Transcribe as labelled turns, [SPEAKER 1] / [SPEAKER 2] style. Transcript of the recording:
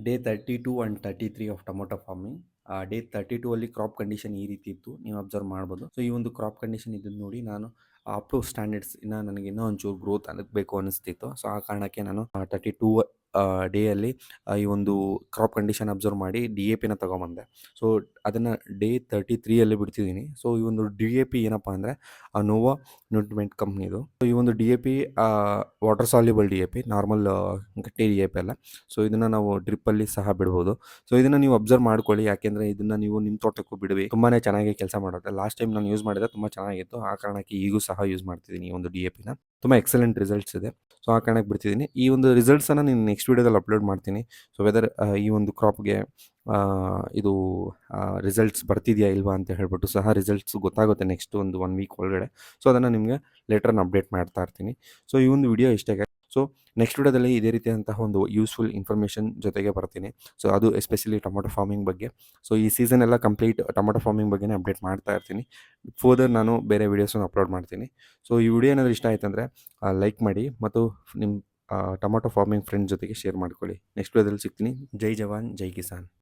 [SPEAKER 1] Day 32 and 33 of tomato farming. Day 32 ಅಲ್ಲಿ crop condition ಈ ರೀತಿ ಇತ್ತು, ನೀವು ಅಬ್ಸರ್ವ್ ಮಾಡ್ಬೋದು. ಸೊ ಈ ಒಂದು ಕ್ರಾಪ್ ಕಂಡೀಷನ್ ಇದನ್ನು ನೋಡಿ ನಾನು ಅಪ್ ಟು ಸ್ಟ್ಯಾಂಡರ್ಡ್ಸ್ ನನಗೆ ಇನ್ನೂ ಒಂಚೂರು ಗ್ರೋತ್ ಆಗಬೇಕು ಅನಿಸ್ತಿತ್ತು. ಸೊ ಆ ಕಾರಣಕ್ಕೆ ನಾನು 32 ಡೇ ಅಲ್ಲಿ ಈ ಒಂದು ಕ್ರಾಪ್ ಕಂಡೀಷನ್ ಅಬ್ಸರ್ವ್ ಮಾಡಿ DAPನ ತೊಗೊಂಬಂದೆ. ಸೊ ಅದನ್ನು ಡೇ 33 ಅಲ್ಲಿ ಬಿಡ್ತಿದ್ದೀನಿ. ಸೊ ಈ ಒಂದು DAP ಏನಪ್ಪ ಅಂದರೆ ನೋವಾ ನ್ಯೂಟ್ರಿಮೆಂಟ್ ಕಂಪ್ನಿದು. ಸೊ ಈ ಒಂದು DAP water soluble DAP, normal ಗಟ್ಟಿ DAP ಅಲ್ಲ. ಸೊ ಇದನ್ನು ನಾವು ಡ್ರಿಪ್ಪಲ್ಲಿ ಸಹ ಬಿಡ್ಬೋದು. ಸೊ ಇದನ್ನು ನೀವು ಅಬ್ಸರ್ವ್ ಮಾಡ್ಕೊಳ್ಳಿ, ಯಾಕೆಂದರೆ ಇದನ್ನು ನೀವು ನಿಮ್ಮ ತೋಟಕ್ಕೂ ಬಿಡುವಿ, ತುಂಬಾ ಚೆನ್ನಾಗಿ ಕೆಲಸ ಮಾಡುತ್ತೆ. ಲಾಸ್ಟ್ ಟೈಮ್ ನಾನು ಯೂಸ್ ಮಾಡಿದೆ, ತುಂಬ ಚೆನ್ನಾಗಿತ್ತು. ಆ ಕಾರಣಕ್ಕೆ ಈಗೂ ಸಹ ಯೂಸ್ ಮಾಡ್ತಿದ್ದೀನಿ ಈ ಒಂದು DAPನ. ತುಂಬ ಎಕ್ಸಲೆಂಟ್ ರಿಸಲ್ಟ್ಸ್ ಇದೆ. ಸೊ ಆ ಕಾರಣಕ್ಕೆ ಬಿಡ್ತಿದ್ದೀನಿ. ಈ ಒಂದು ರಿಸಲ್ಟ್ಸನ್ನು ನಾನು ನೆಕ್ಸ್ಟ್ ವೀಡಿಯೋದಲ್ಲಿ ಅಪ್ಲೋಡ್ ಮಾಡ್ತೀನಿ. ಸೊ ವೆದರ್ ಈ ಒಂದು ಕ್ರಾಪ್ಗೆ ಇದು ರಿಸಲ್ಟ್ಸ್ ಬರ್ತಿದೆಯಾ ಇಲ್ವಾ ಅಂತ ಹೇಳ್ಬಿಟ್ಟು ಸಹ ರಿಸಲ್ಟ್ಸ್ ಗೊತ್ತಾಗುತ್ತೆ ನೆಕ್ಸ್ಟ್ ಒಂದು 1 ವೀಕ್ ಒಳಗಡೆ. ಸೊ ಅದನ್ನು ನಿಮಗೆ ಲೇಟರ್ ಅಪ್ಡೇಟ್ ಮಾಡ್ತಾ ಇರ್ತೀನಿ. ಸೊ ಈ ಒಂದು ವಿಡಿಯೋ ಇಷ್ಟೇ. ಸೊ ನೆಕ್ಸ್ಟ್ ವಿಡಿಯೋದಲ್ಲಿ ಇದೇ ರೀತಿಯಾದಂತಹ ಒಂದು ಯೂಸ್ಫುಲ್ ಇನ್ಫಾರ್ಮೇಷನ್ ಜೊತೆಗೆ ಬರ್ತೀನಿ. ಸೊ ಅದು ಎಸ್ಪೆಷಲಿ ಟೊಮೊಟೊ ಫಾರ್ಮಿಂಗ್ ಬಗ್ಗೆ. ಸೊ ಈ ಸೀಸನ್ ಎಲ್ಲ ಕಂಪ್ಲೀಟ್ ಟೊಮೊಟೊ ಫಾರ್ಮಿಂಗ್ ಬಗ್ಗೆನೇ ಅಪ್ಡೇಟ್ ಮಾಡ್ತಾ ಇರ್ತೀನಿ. ಫರ್ದರ್ ನಾನು ಬೇರೆ ವೀಡಿಯೋಸನ್ನು ಅಪ್ಲೋಡ್ ಮಾಡ್ತೀನಿ. ಸೊ ಈ ವಿಡಿಯೋ ಏನಾದರೂ ಇಷ್ಟ ಆಯ್ತಂದರೆ ಲೈಕ್ ಮಾಡಿ ಮತ್ತು ನಿಮ್ಮ ಟೊಮೊಟೊ ಫಾರ್ಮಿಂಗ್ ಫ್ರೆಂಡ್ ಜೊತೆಗೆ ಶೇರ್ ಮಾಡ್ಕೊಳ್ಳಿ. ನೆಕ್ಸ್ಟ್ ವಿಡಿಯೋದಲ್ಲಿ ಸಿಗ್ತೀನಿ. ಜೈ ಜವಾನ್ ಜೈ ಕಿಸಾನ್.